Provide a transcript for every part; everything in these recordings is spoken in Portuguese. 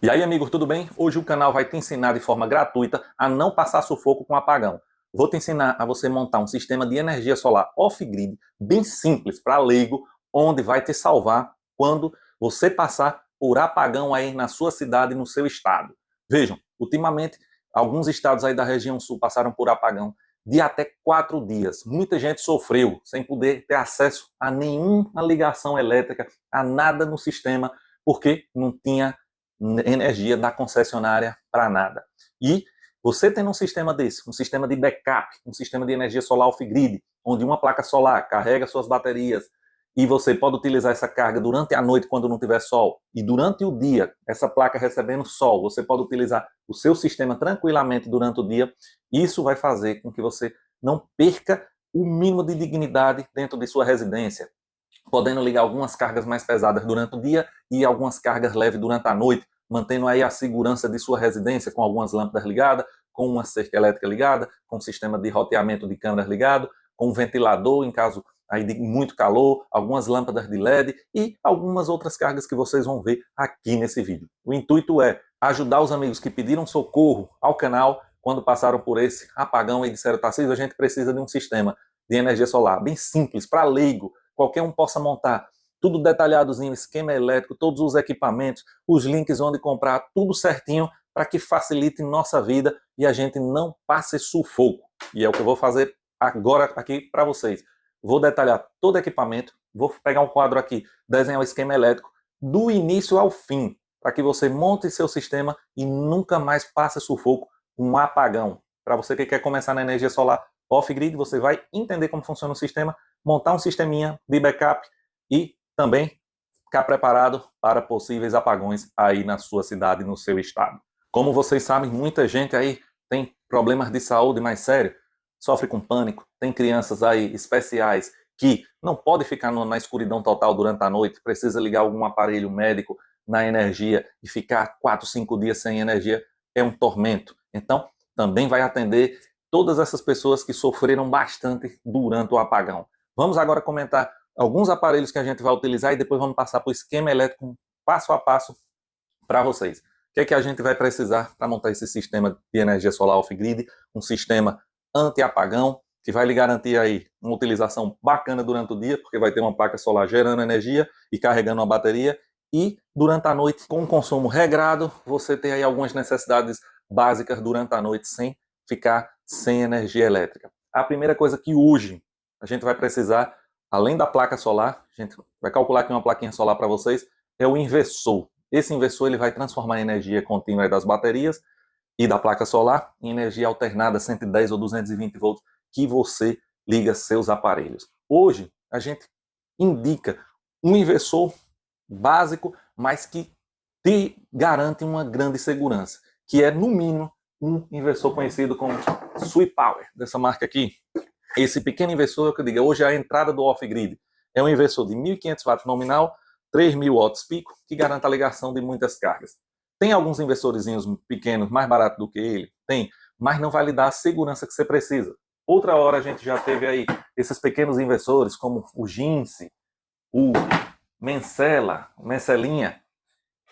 E aí, amigo, tudo bem? Hoje o canal vai te ensinar de forma gratuita a não passar sufoco com apagão. Vou te ensinar a você montar um sistema de energia solar off-grid, bem simples, para leigo, onde vai te salvar quando você passar por apagão aí na sua cidade, no seu estado. Vejam, ultimamente, alguns estados aí da região sul passaram por apagão de até 4 dias. Muita gente sofreu sem poder ter acesso a nenhuma ligação elétrica, a nada no sistema, porque não tinha energia da concessionária para nada. E você tendo um sistema desse, um sistema de backup, um sistema de energia solar off-grid, onde uma placa solar carrega suas baterias e você pode utilizar essa carga durante a noite quando não tiver sol, e durante o dia, essa placa recebendo sol, você pode utilizar o seu sistema tranquilamente durante o dia. Isso vai fazer com que você não perca o mínimo de dignidade dentro de sua residência, podendo ligar algumas cargas mais pesadas durante o dia e algumas cargas leves durante a noite, mantendo aí a segurança de sua residência com algumas lâmpadas ligadas, com uma cerca elétrica ligada, com um sistema de roteamento de câmeras ligado, com um ventilador em caso aí de muito calor, algumas lâmpadas de LED e algumas outras cargas que vocês vão ver aqui nesse vídeo. O intuito é ajudar os amigos que pediram socorro ao canal quando passaram por esse apagão e disseram: Tarcísio, a gente precisa de um sistema de energia solar bem simples, para leigo, qualquer um possa montar, tudo detalhadozinho, esquema elétrico, todos os equipamentos, os links onde comprar, tudo certinho para que facilite nossa vida e a gente não passe sufoco. E é o que eu vou fazer agora aqui para vocês. Vou detalhar todo o equipamento, vou pegar um quadro aqui, desenhar o esquema elétrico do início ao fim, para que você monte seu sistema e nunca mais passe sufoco com um apagão. Para você que quer começar na energia solar off-grid, você vai entender como funciona o sistema, montar um sisteminha de backup e também ficar preparado para possíveis apagões aí na sua cidade, no seu estado. Como vocês sabem, muita gente aí tem problemas de saúde mais sérios, sofre com pânico, tem crianças aí especiais que não podem ficar na escuridão total durante a noite, precisa ligar algum aparelho médico na energia e ficar 4, 5 dias sem energia é um tormento. Então, também vai atender todas essas pessoas que sofreram bastante durante o apagão. Vamos agora comentar alguns aparelhos que a gente vai utilizar e depois vamos passar para o esquema elétrico passo a passo para vocês. O que é que a gente vai precisar para montar esse sistema de energia solar off-grid, um sistema anti-apagão, que vai lhe garantir aí uma utilização bacana durante o dia, porque vai ter uma placa solar gerando energia e carregando uma bateria, e durante a noite, com um consumo regrado, você tem aí algumas necessidades básicas durante a noite sem ficar sem energia elétrica. A primeira coisa que hoje a gente vai precisar, além da placa solar, a gente vai calcular aqui uma plaquinha solar para vocês, é o inversor. Esse inversor ele vai transformar a energia contínua das baterias e da placa solar em energia alternada 110 ou 220 volts que você liga seus aparelhos. Hoje a gente indica um inversor básico, mas que te garante uma grande segurança, que é no mínimo um inversor conhecido como SwePower, dessa marca aqui. Esse pequeno inversor, que eu digo, hoje é a entrada do off-grid. É um inversor de 1.500 watts nominal, 3.000 watts pico, que garante a ligação de muitas cargas. Tem alguns inversorzinhos pequenos, mais baratos do que ele? Tem, mas não vai lhe dar a segurança que você precisa. Outra hora a gente já teve aí esses pequenos inversores, como o Ginse, o Menselinha,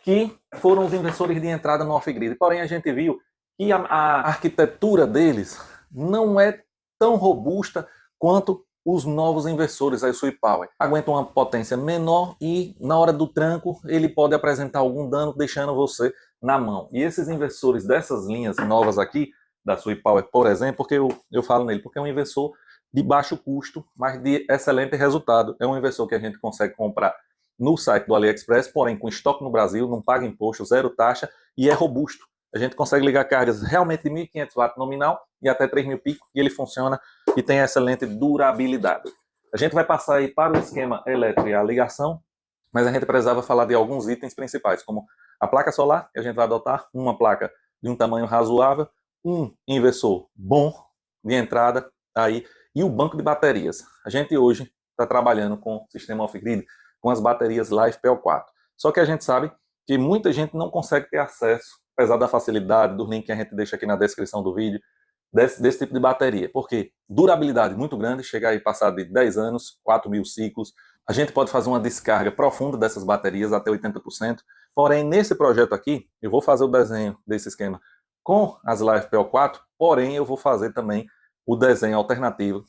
que foram os inversores de entrada no off-grid. Porém, a gente viu que a arquitetura deles não é tão robusta quanto os novos inversores, a SwePower. Aguentam uma potência menor e na hora do tranco ele pode apresentar algum dano, deixando você na mão. E esses inversores dessas linhas novas aqui, da SwePower, por exemplo, porque eu falo nele, porque é um inversor de baixo custo, mas de excelente resultado. É um inversor que a gente consegue comprar no site do AliExpress, porém com estoque no Brasil, não paga imposto, zero taxa e é robusto. A gente consegue ligar cargas realmente de 1.500 watts nominal e até 3.000 pico, e ele funciona e tem excelente durabilidade. A gente vai passar aí para o esquema elétrico e a ligação, mas a gente precisava falar de alguns itens principais, como a placa solar, que a gente vai adotar uma placa de um tamanho razoável, um inversor bom de entrada aí, e o banco de baterias. A gente hoje está trabalhando com o sistema off-grid, com as baterias LiFePO4. Só que a gente sabe que muita gente não consegue ter acesso, apesar da facilidade, do link que a gente deixa aqui na descrição do vídeo, desse tipo de bateria. Porque durabilidade muito grande, chegar aí passar de 10 anos, 4.000 ciclos. A gente pode fazer uma descarga profunda dessas baterias, até 80%, Porém, nesse projeto aqui, eu vou fazer o desenho desse esquema com as LiFePO4, porém eu vou fazer também o desenho alternativo.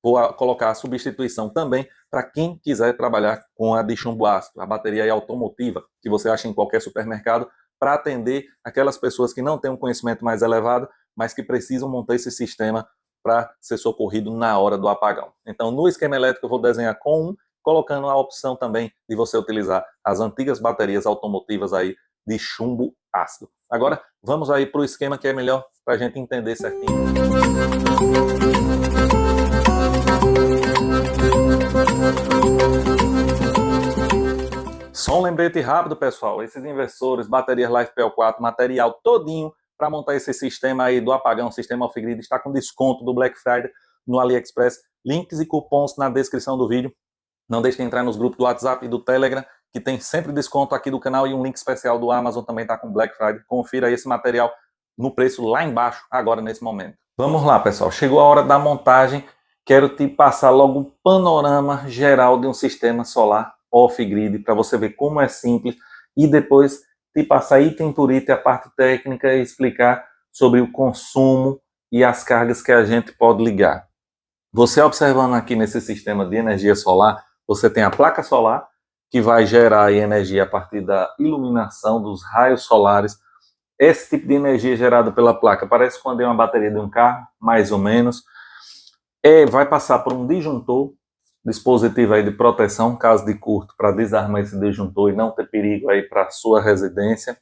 Vou colocar a substituição também para quem quiser trabalhar com a de chumbo ácido, a bateria automotiva, que você acha em qualquer supermercado, para atender aquelas pessoas que não têm um conhecimento mais elevado, mas que precisam montar esse sistema para ser socorrido na hora do apagão. Então, no esquema elétrico, eu vou desenhar com colocando a opção também de você utilizar as antigas baterias automotivas aí de chumbo ácido. Agora, vamos aí para o esquema que é melhor para a gente entender certinho. Só um lembrete rápido, pessoal, esses inversores, baterias LiFePO4, material todinho para montar esse sistema aí do apagão, sistema off-grid, está com desconto do Black Friday no AliExpress. Links e cupons na descrição do vídeo. Não deixe de entrar nos grupos do WhatsApp e do Telegram, que tem sempre desconto aqui do canal, e um link especial do Amazon também está com Black Friday. Confira esse material no preço lá embaixo, agora nesse momento. Vamos lá, pessoal. Chegou a hora da montagem. Quero te passar logo um panorama geral de um sistema solar off-grid, para você ver como é simples, e depois te passar item por item a parte técnica e explicar sobre o consumo e as cargas que a gente pode ligar. Você observando aqui nesse sistema de energia solar, você tem a placa solar, que vai gerar energia a partir da iluminação dos raios solares. Esse tipo de energia gerada pela placa parece quando é uma bateria de um carro, mais ou menos. Vai passar por um disjuntor, dispositivo aí de proteção, caso de curto, para desarmar esse disjuntor e não ter perigo aí para a sua residência.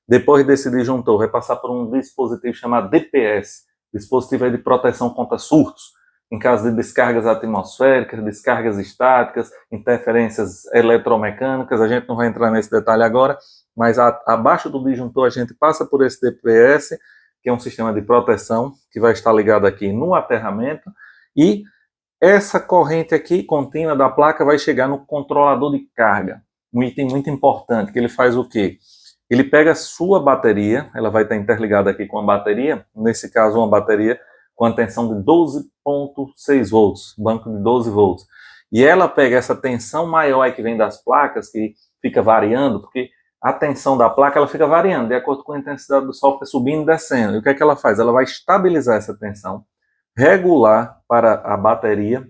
Depois desse disjuntor, vai passar por um dispositivo chamado DPS, dispositivo aí de proteção contra surtos, em caso de descargas atmosféricas, descargas estáticas, interferências eletromecânicas. A gente não vai entrar nesse detalhe agora, mas abaixo do disjuntor a gente passa por esse DPS, que é um sistema de proteção, que vai estar ligado aqui no aterramento, e essa corrente aqui, contínua da placa, vai chegar no controlador de carga. Um item muito importante, que ele faz o quê? Ele pega a sua bateria, ela vai estar interligada aqui com a bateria, nesse caso uma bateria com a tensão de 12,6 volts, banco de 12 volts. E ela pega essa tensão maior aí que vem das placas, que fica variando, porque a tensão da placa ela fica variando, de acordo com a intensidade do sol, fica subindo e descendo. E o que é que ela faz? Ela vai estabilizar essa tensão, regular para a bateria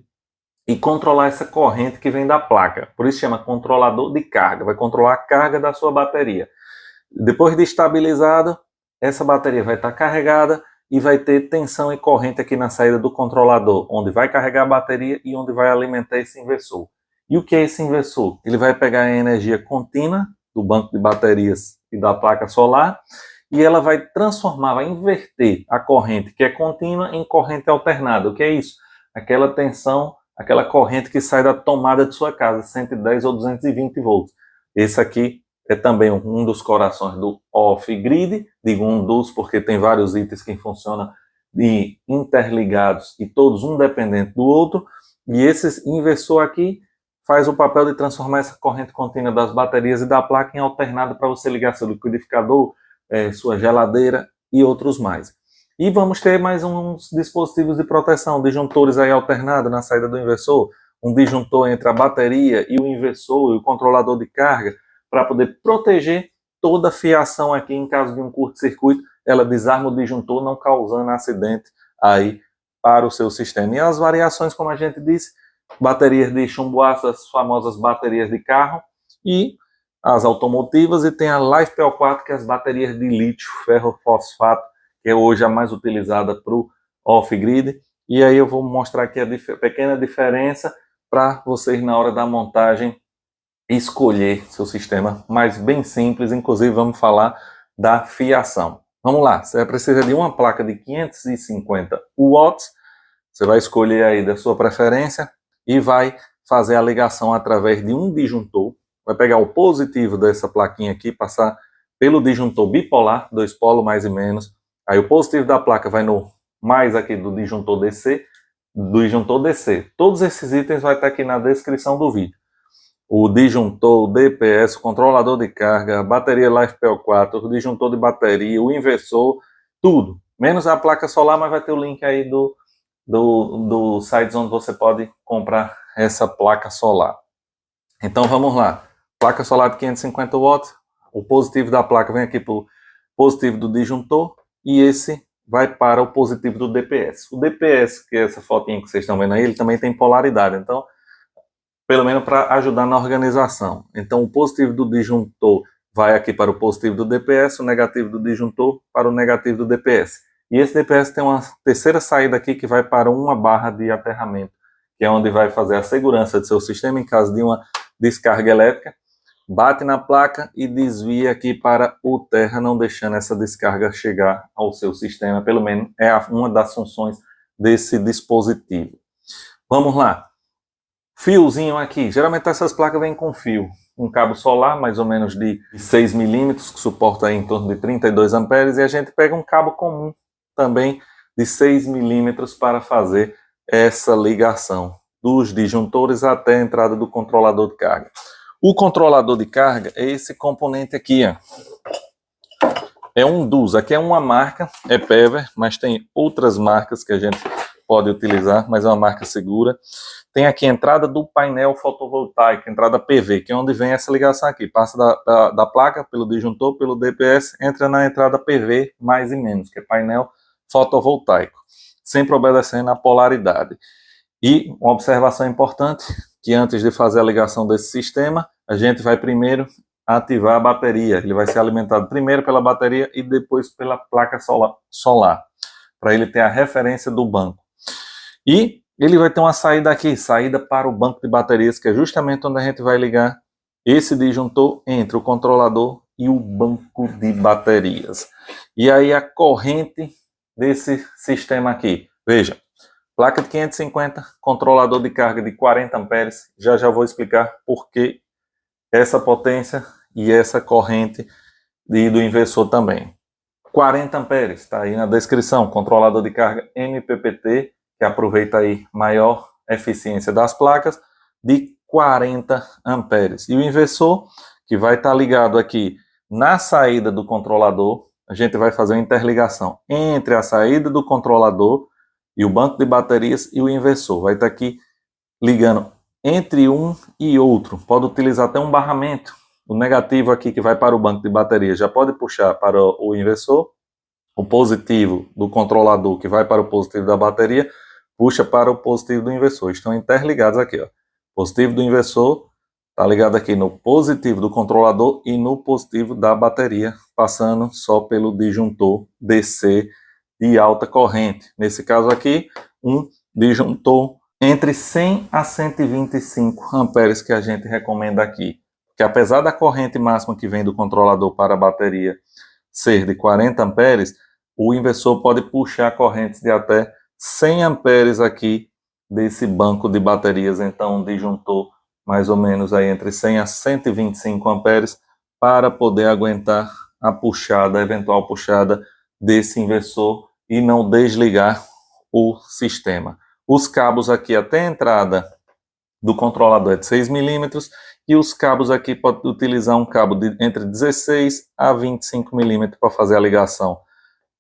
e controlar essa corrente que vem da placa. Por isso chama controlador de carga, vai controlar a carga da sua bateria. Depois de estabilizada, essa bateria vai estar carregada e vai ter tensão e corrente aqui na saída do controlador, onde vai carregar a bateria e onde vai alimentar esse inversor. E o que é esse inversor? Ele vai pegar a energia contínua do banco de baterias e da placa solar, e ela vai transformar, vai inverter a corrente que é contínua em corrente alternada. O que é isso? Aquela tensão, aquela corrente que sai da tomada de sua casa, 110 ou 220 volts. Esse aqui é também um dos corações do off-grid, digo um dos porque tem vários itens que funcionam interligados e todos um dependente do outro, e esse inversor aqui faz o papel de transformar essa corrente contínua das baterias e da placa em alternada para você ligar seu liquidificador, sua geladeira e outros mais. E vamos ter mais uns dispositivos de proteção, disjuntores aí alternados na saída do inversor, um disjuntor entre a bateria e o inversor e o controlador de carga, para poder proteger toda a fiação aqui em caso de um curto-circuito. Ela desarma o disjuntor, não causando acidente aí para o seu sistema. E as variações, como a gente disse, baterias de chumbo ácido, as famosas baterias de carro, e as automotivas, e tem a LiFePO4, que é as baterias de lítio, ferro fosfato, que é hoje a mais utilizada para o off-grid. E aí eu vou mostrar aqui a pequena diferença para vocês na hora da montagem escolher seu sistema, mas bem simples. Inclusive vamos falar da fiação. Vamos lá, você precisa de uma placa de 550 watts, você vai escolher aí da sua preferência e vai fazer a ligação através de um disjuntor. Vai pegar o positivo dessa plaquinha aqui, passar pelo disjuntor bipolar, 2 polos mais e menos. Aí o positivo da placa vai no mais aqui do disjuntor DC, Todos esses itens vai estar aqui na descrição do vídeo. O disjuntor, o DPS, o controlador de carga, a bateria LiFePO4, o disjuntor de bateria, o inversor, tudo. Menos a placa solar, mas vai ter o link aí do sites onde você pode comprar essa placa solar. Então vamos lá. Placa solar de 550 watts, O positivo da placa vem aqui para o positivo do disjuntor e esse vai para o positivo do DPS. O DPS, que é essa fotinha que vocês estão vendo aí, ele também tem polaridade, então, pelo menos para ajudar na organização. Então, o positivo do disjuntor vai aqui para o positivo do DPS, o negativo do disjuntor para o negativo do DPS. E esse DPS tem uma terceira saída aqui que vai para uma barra de aterramento, que é onde vai fazer a segurança do seu sistema em caso de uma descarga elétrica. Bate na placa e desvia aqui para o terra, não deixando essa descarga chegar ao seu sistema. Pelo menos é uma das funções desse dispositivo. Vamos lá. Fiozinho aqui. Geralmente essas placas vêm com fio. Um cabo solar, mais ou menos de 6 milímetros, que suporta aí em torno de 32 amperes. E a gente pega um cabo comum também de 6 milímetros para fazer essa ligação dos disjuntores até a entrada do controlador de carga. O controlador de carga é esse componente aqui, ó. É um DUS. Aqui é uma marca, é Pever, mas tem outras marcas que a gente pode utilizar, mas é uma marca segura. Tem aqui a entrada do painel fotovoltaico, entrada PV, que é onde vem essa ligação aqui. Passa da placa pelo disjuntor, pelo DPS, entra na entrada PV mais e menos, que é painel fotovoltaico. Sempre obedecendo a polaridade. E uma observação importante, que antes de fazer a ligação desse sistema, a gente vai primeiro ativar a bateria. Ele vai ser alimentado primeiro pela bateria e depois pela placa solar, para ele ter a referência do banco. E ele vai ter uma saída aqui, saída para o banco de baterias, que é justamente onde a gente vai ligar esse disjuntor entre o controlador e o banco de baterias. E aí a corrente desse sistema aqui, veja, placa de 550, controlador de carga de 40 amperes, já vou explicar por que essa potência e essa corrente do inversor também. 40 amperes, está aí na descrição, controlador de carga MPPT, que aproveita aí maior eficiência das placas, de 40 amperes. E o inversor, que vai estar ligado aqui na saída do controlador, a gente vai fazer uma interligação entre a saída do controlador e o banco de baterias e o inversor. Vai estar aqui ligando entre um e outro. Pode utilizar até um barramento. O negativo aqui que vai para o banco de baterias já pode puxar para o inversor. O positivo do controlador que vai para o positivo da bateria puxa para o positivo do inversor. Estão interligados aqui, ó. Positivo do inversor está ligado aqui no positivo do controlador e no positivo da bateria, passando só pelo disjuntor DC de alta corrente. Nesse caso aqui, um disjuntor entre 100 a 125 amperes que a gente recomenda aqui. Que apesar da corrente máxima que vem do controlador para a bateria ser de 40 amperes, o inversor pode puxar correntes de até 100 amperes aqui desse banco de baterias, então um disjuntor mais ou menos aí entre 100 a 125 amperes para poder aguentar a puxada, a eventual puxada desse inversor e não desligar o sistema. Os cabos aqui até a entrada do controlador é de 6 milímetros e os cabos aqui pode utilizar um cabo de entre 16 a 25 milímetros para fazer a ligação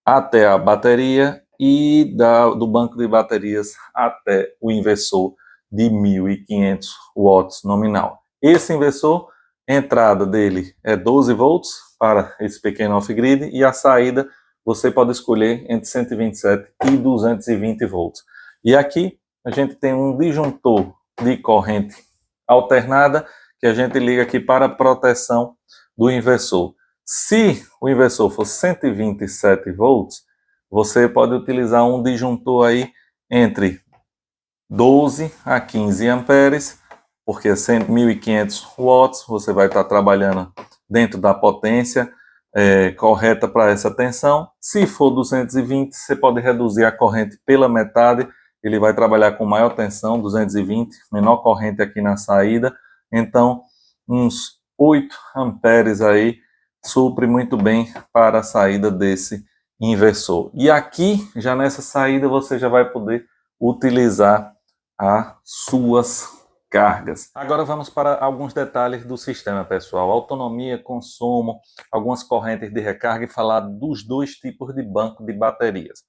até a bateria e do banco de baterias até o inversor de 1.500 watts nominal. Esse inversor, a entrada dele é 12 volts para esse pequeno off-grid e a saída você pode escolher entre 127 e 220 volts. E aqui a gente tem um disjuntor de corrente alternada que a gente liga aqui para proteção do inversor. Se o inversor for 127 volts, você pode utilizar um disjuntor aí entre 12 a 15 amperes, porque é 1.500 watts, você vai estar trabalhando dentro da potência correta para essa tensão. Se for 220, você pode reduzir a corrente pela metade, ele vai trabalhar com maior tensão, 220, menor corrente aqui na saída, então uns 8 amperes aí supre muito bem para a saída desse inversor. E aqui, já nessa saída, você já vai poder utilizar as suas cargas. Agora vamos para alguns detalhes do sistema, pessoal. Autonomia, consumo, algumas correntes de recarga e falar dos dois tipos de banco de baterias.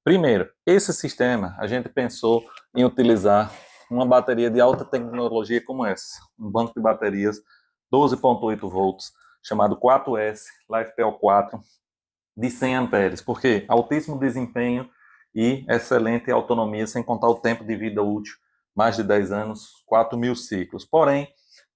Primeiro, esse sistema, a gente pensou em utilizar uma bateria de alta tecnologia como essa. Um banco de baterias 12,8 volts, chamado 4S LiFePO4 de 100 amperes, porque altíssimo desempenho e excelente autonomia, sem contar o tempo de vida útil, mais de 10 anos, 4.000 ciclos. Porém,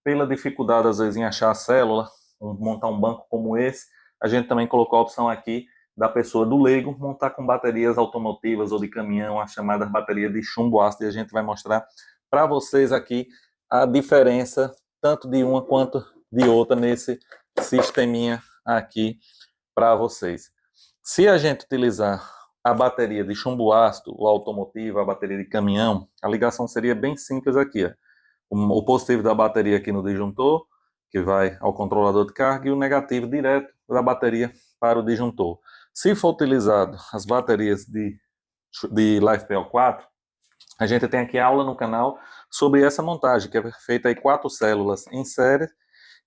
pela dificuldade às vezes em achar a célula, montar um banco como esse, a gente também colocou a opção aqui da pessoa do leigo montar com baterias automotivas ou de caminhão, a chamada bateria de chumbo ácido, e a gente vai mostrar para vocês aqui a diferença tanto de uma quanto de outra nesse sisteminha aqui para vocês. Se a gente utilizar a bateria de chumbo ácido, o automotivo, a bateria de caminhão, a ligação seria bem simples aqui. Ó. O positivo da bateria aqui no disjuntor, que vai ao controlador de carga, e o negativo direto da bateria para o disjuntor. Se for utilizado as baterias de LiFePO4, a gente tem aqui aula no canal sobre essa montagem, que é feita aí 4 células em série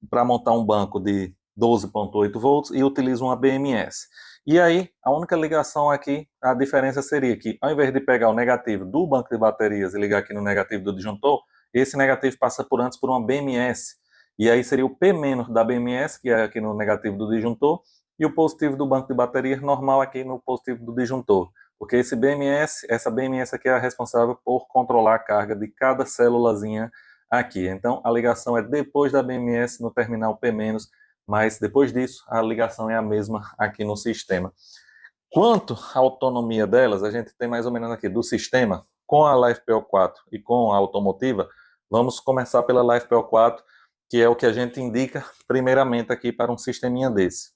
para montar um banco de 12,8 volts e utiliza uma BMS. E aí, a única ligação aqui, a diferença seria que, ao invés de pegar o negativo do banco de baterias e ligar aqui no negativo do disjuntor, esse negativo passa antes por uma BMS. E aí seria o P- da BMS, que é aqui no negativo do disjuntor, e o positivo do banco de baterias normal aqui no positivo do disjuntor. Porque essa BMS aqui é a responsável por controlar a carga de cada célulazinha aqui. Então, a ligação é depois da BMS no terminal P-, mas depois disso, a ligação é a mesma aqui no sistema. Quanto à autonomia delas, a gente tem mais ou menos aqui do sistema, com a LiFePO4 e com a automotiva. Vamos começar pela LiFePO4, que é o que a gente indica primeiramente aqui para um sisteminha desse.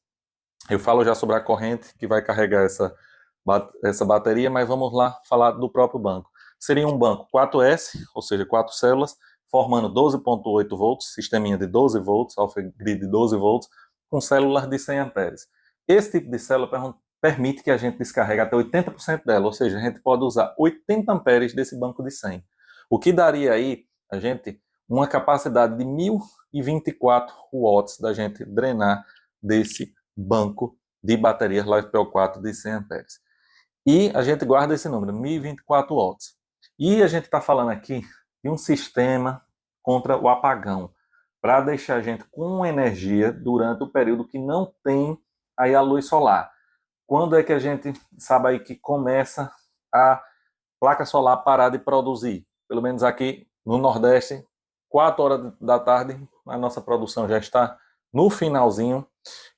Eu falo já sobre a corrente que vai carregar essa bateria, mas vamos lá falar do próprio banco. Seria um banco 4S, ou seja, 4 células, formando 12,8 volts, sisteminha de 12 volts, off-grid de 12 volts, com células de 100 amperes. Esse tipo de célula permite que a gente descarregue até 80% dela, ou seja, a gente pode usar 80 amperes desse banco de 100. O que daria aí, a gente, uma capacidade de 1.024 watts da gente drenar desse banco de baterias LiFePO4 de 100 amperes. E a gente guarda esse número, 1.024 watts. E a gente está falando aqui de um sistema contra o apagão, para deixar a gente com energia durante o período que não tem aí a luz solar. Quando é que a gente sabe aí que começa a placa solar parar de produzir? Pelo menos aqui no Nordeste, 4 horas da tarde, a nossa produção já está no finalzinho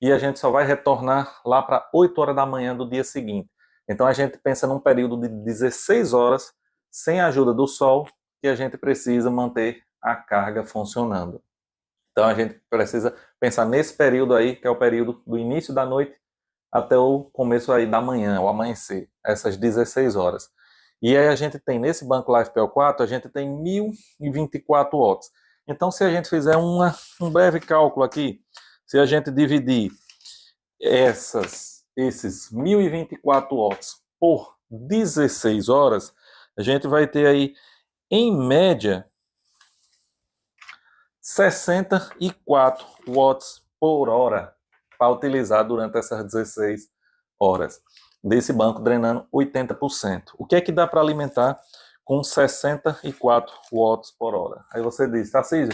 e a gente só vai retornar lá para 8 horas da manhã do dia seguinte. Então a gente pensa num período de 16 horas sem a ajuda do sol que a gente precisa manter a carga funcionando. Então a gente precisa pensar nesse período aí, que é o período do início da noite até o começo aí da manhã, o amanhecer, essas 16 horas. E aí a gente tem, nesse banco LiFePO4, a gente tem 1.024 watts. Então se a gente fizer um breve cálculo aqui, se a gente dividir esses 1.024 watts por 16 horas, a gente vai ter aí, em média, 64 watts por hora para utilizar durante essas 16 horas desse banco, drenando 80%. O que é que dá para alimentar com 64 watts por hora? Aí você diz, Tarcísio,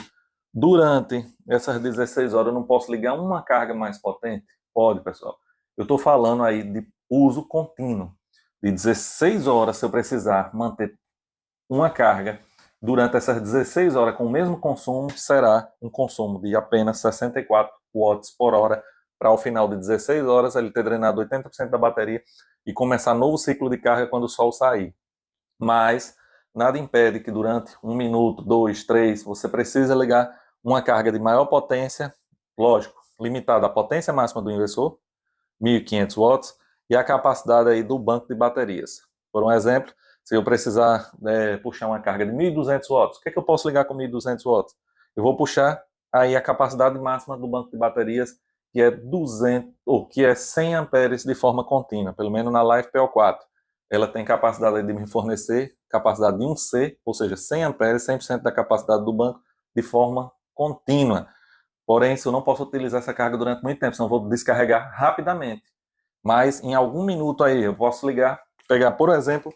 durante essas 16 horas eu não posso ligar uma carga mais potente? Pode, pessoal. Eu estou falando aí de uso contínuo. De 16 horas, se eu precisar manter uma carga durante essas 16 horas com o mesmo consumo, será um consumo de apenas 64 watts por hora, para ao final de 16 horas ele ter drenado 80% da bateria e começar novo ciclo de carga quando o sol sair. Mas nada impede que durante 1 minuto, 2, 3, você precisa ligar uma carga de maior potência, lógico, limitada à potência máxima do inversor, 1.500 watts, e a capacidade aí do banco de baterias. Por um exemplo, se eu precisar puxar uma carga de 1.200 watts, o que é que eu posso ligar com 1.200 watts? Eu vou puxar aí a capacidade máxima do banco de baterias, que é 100 amperes de forma contínua, pelo menos na LiFePO4. Ela tem capacidade de me fornecer capacidade de 1C, ou seja, 100 amperes, 100% da capacidade do banco, de forma contínua. Porém, se eu não posso utilizar essa carga durante muito tempo, senão eu vou descarregar rapidamente. Mas em algum minuto aí eu posso ligar, pegar, por exemplo,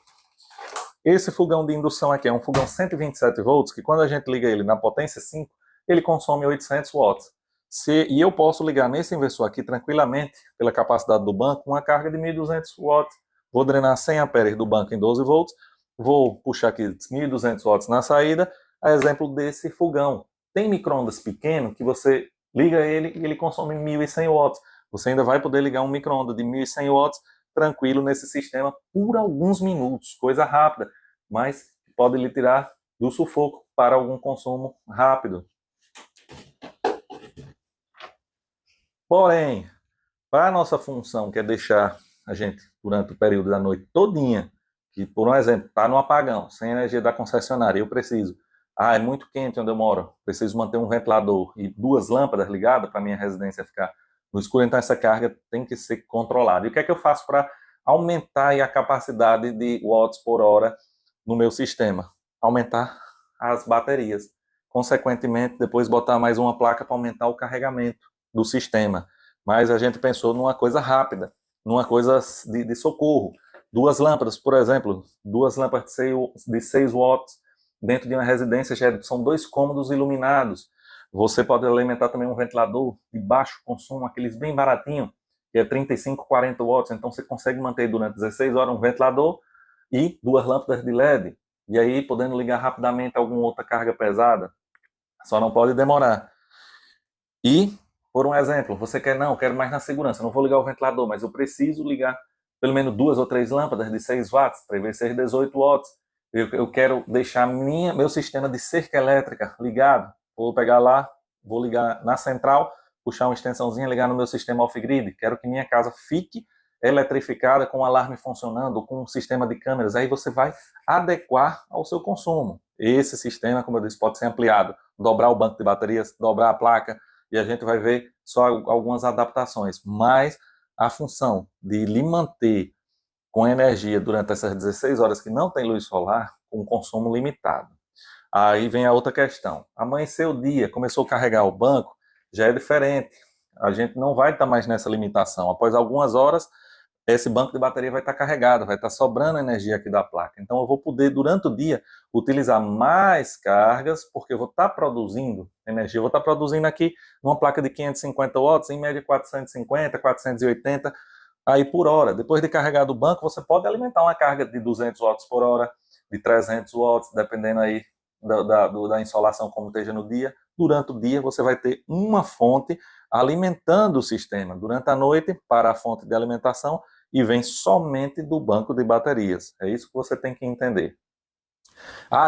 esse fogão de indução aqui, é um fogão 127 volts, que quando a gente liga ele na potência 5, ele consome 800 watts. E eu posso ligar nesse inversor aqui tranquilamente, pela capacidade do banco, uma carga de 1.200 watts. Vou drenar 100 amperes do banco em 12 volts, vou puxar aqui 1.200 watts na saída, a exemplo desse fogão. Tem micro-ondas pequeno que você liga ele e ele consome 1.100 watts. Você ainda vai poder ligar um micro-ondas de 1.100 watts tranquilo nesse sistema por alguns minutos, coisa rápida, mas pode lhe tirar do sufoco para algum consumo rápido. Porém, para a nossa função, que é deixar a gente, durante o período da noite todinha, que, por um exemplo, está no apagão, sem energia da concessionária, eu preciso, é muito quente onde eu moro, preciso manter um ventilador e 2 lâmpadas ligadas para minha residência ficar no escuro, então essa carga tem que ser controlada. E o que é que eu faço para aumentar a capacidade de watts por hora no meu sistema? Aumentar as baterias. Consequentemente, depois botar mais uma placa para aumentar o carregamento do sistema. Mas a gente pensou numa coisa rápida, numa coisa de socorro. 2 lâmpadas, por exemplo, 2 lâmpadas de 6 watts dentro de uma residência, são 2 cômodos iluminados. Você pode alimentar também um ventilador de baixo consumo, aqueles bem baratinhos, que é 35, 40 watts. Então você consegue manter durante 16 horas um ventilador e 2 lâmpadas de LED. E aí podendo ligar rapidamente alguma outra carga pesada. Só não pode demorar. E, por um exemplo, você quer, não, quero mais na segurança, não vou ligar o ventilador, mas eu preciso ligar pelo menos 2 ou 3 lâmpadas de 6 watts, 3 vezes 6, 18 watts. Eu quero deixar meu sistema de cerca elétrica ligado. Vou pegar lá, vou ligar na central, puxar uma extensãozinha, ligar no meu sistema off-grid. Quero que minha casa fique eletrificada, com o alarme funcionando, com um sistema de câmeras. Aí você vai adequar ao seu consumo. Esse sistema, como eu disse, pode ser ampliado. Dobrar o banco de baterias, dobrar a placa, e a gente vai ver só algumas adaptações. Mas a função de lhe manter com energia durante essas 16 horas que não tem luz solar, com consumo limitado. Aí vem a outra questão. Amanheceu o dia, começou a carregar o banco, já é diferente. A gente não vai estar mais nessa limitação. Após algumas horas, esse banco de bateria vai estar carregado, vai estar sobrando energia aqui da placa. Então eu vou poder, durante o dia, utilizar mais cargas, porque eu vou estar produzindo energia. Eu vou estar produzindo aqui uma placa de 550 watts, em média 450, 480 aí por hora. Depois de carregar do banco, você pode alimentar uma carga de 200 watts por hora, de 300 watts, dependendo aí da insolação como esteja no dia. Durante o dia, você vai ter uma fonte alimentando o sistema. Durante a noite, para a fonte de alimentação, e vem somente do banco de baterias. É isso que você tem que entender.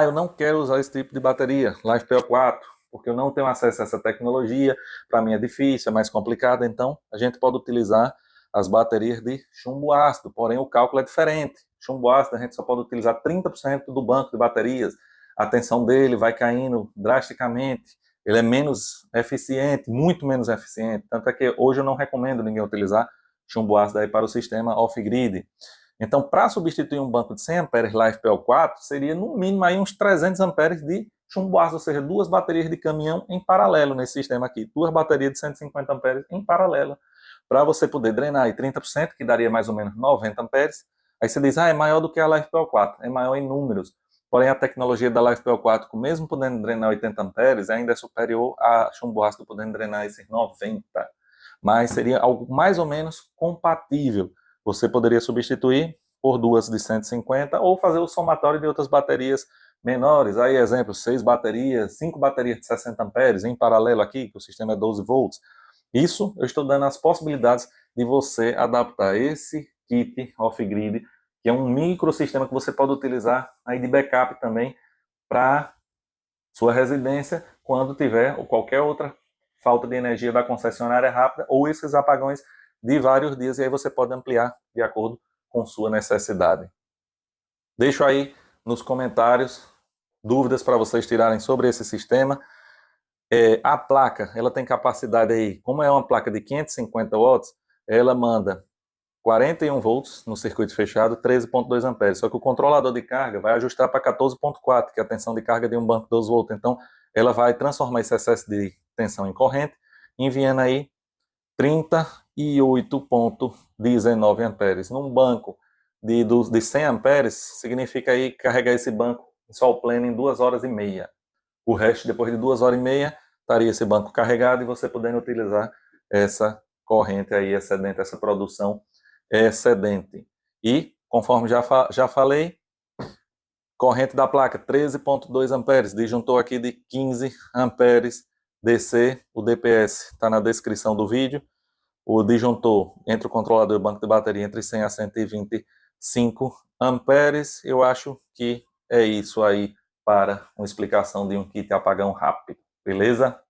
Eu não quero usar esse tipo de bateria, LiFePO4, porque eu não tenho acesso a essa tecnologia, para mim é difícil, é mais complicado, então a gente pode utilizar as baterias de chumbo ácido, porém o cálculo é diferente. Chumbo ácido a gente só pode utilizar 30% do banco de baterias, a tensão dele vai caindo drasticamente, ele é menos eficiente, muito menos eficiente, tanto é que hoje eu não recomendo ninguém utilizar chumbo ácido aí para o sistema off-grid. Então, para substituir um banco de 100 amperes LiFePO4, seria no mínimo aí uns 300 amperes de chumbo ácido, ou seja, 2 baterias de caminhão em paralelo nesse sistema aqui, 2 baterias de 150 amperes em paralelo, para você poder drenar aí 30%, que daria mais ou menos 90 amperes. Aí você diz, é maior do que a LiFePO4, é maior em números. Porém, a tecnologia da LiFePO4, mesmo podendo drenar 80 amperes, ainda é superior a chumbo ácido podendo drenar esses 90. Mas seria algo mais ou menos compatível. Você poderia substituir por 2 de 150 ou fazer o somatório de outras baterias menores. Aí, exemplo, 6 baterias, 5 baterias de 60 amperes em paralelo aqui, que o sistema é 12 volts. Isso eu estou dando as possibilidades de você adaptar esse kit off-grid, que é um microsistema que você pode utilizar aí de backup também para sua residência quando tiver ou qualquer outra falta de energia da concessionária rápida ou esses apagões de vários dias, e aí você pode ampliar de acordo com sua necessidade. Deixo aí nos comentários dúvidas para vocês tirarem sobre esse sistema. A placa, ela tem capacidade aí, como é uma placa de 550 watts, ela manda 41 volts no circuito fechado, 13,2 amperes. Só que o controlador de carga vai ajustar para 14,4, que é a tensão de carga de um banco de 12 volts. Então, ela vai transformar esse excesso de tensão em corrente, enviando aí 38,19 amperes. Num banco de 100 amperes, significa aí carregar esse banco em sol pleno em 2 horas e meia. O resto, depois de 2 horas e meia, estaria esse banco carregado e você podendo utilizar essa corrente aí excedente, essa produção excedente. E, conforme já falei, corrente da placa 13,2 amperes, disjuntor aqui de 15 amperes DC, o DPS está na descrição do vídeo. O disjuntor entre o controlador e o banco de bateria entre 100 a 125 amperes. Eu acho que é isso aí para uma explicação de um kit apagão rápido, beleza?